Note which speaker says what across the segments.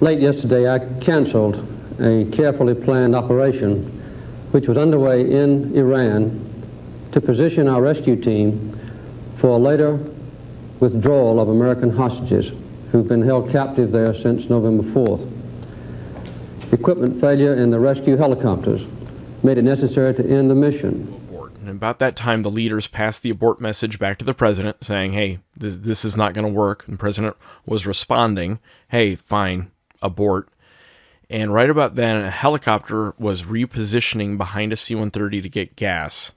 Speaker 1: Late yesterday, I canceled a carefully planned operation which was underway in Iran to position our rescue team for a later withdrawal of American hostages who've been held captive there since November 4th. Equipment failure in the rescue helicopters made it necessary to end the mission.
Speaker 2: And about that time, the leaders passed the abort message back to the president saying, hey, this is not going to work. And the president was responding, hey, fine, abort. And right about then, a helicopter was repositioning behind a C-130 to get gas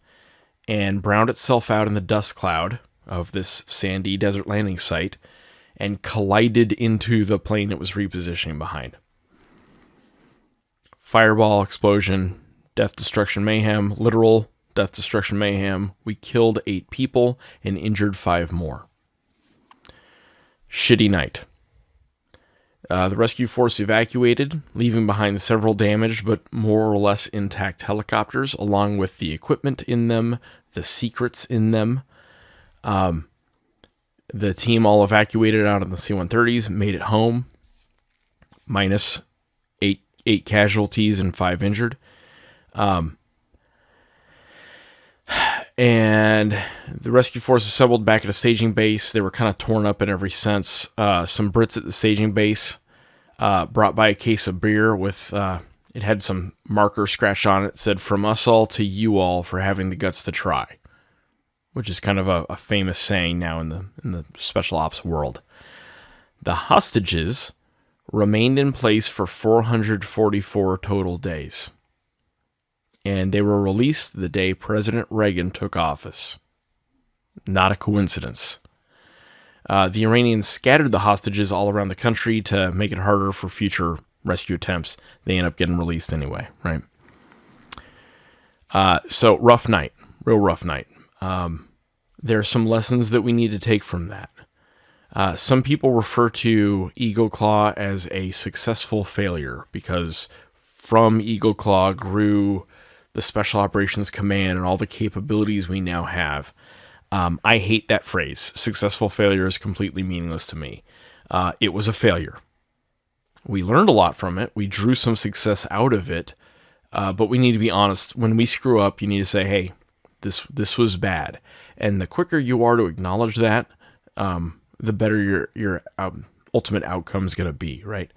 Speaker 2: and browned itself out in the dust cloud of this sandy desert landing site and collided into the plane it was repositioning behind. Fireball, explosion, death, destruction, mayhem, literal death, destruction, mayhem. We killed 8 people and injured 5 more. Shitty night. The rescue force evacuated, leaving behind several damaged but more or less intact helicopters, along with the equipment in them, the secrets in them. The team all evacuated out of the C-130s, made it home, minus 8 casualties and 5 injured. And the rescue force assembled back at a staging base. They were kind of torn up in every sense. Some Brits at the staging base brought by a case of beer with, it had some marker scratched on it. It said, "From us all to you all for having the guts to try," which is kind of a famous saying now in the special ops world. The hostages remained in place for 444 total days. And they were released the day President Reagan took office. Not a coincidence. The Iranians scattered the hostages all around the country to make it harder for future rescue attempts. They end up getting released anyway, right? So rough night, real rough night. There are some lessons that we need to take from that. Some people refer to Eagle Claw as a successful failure because from Eagle Claw grew the Special Operations Command and all the capabilities we now have. I hate that phrase. Successful failure is completely meaningless to me. It was a failure. We learned a lot from it. We drew some success out of it. But we need to be honest. When we screw up, you need to say, hey, this was bad. And the quicker you are to acknowledge that, the better your ultimate outcome is going to be, right?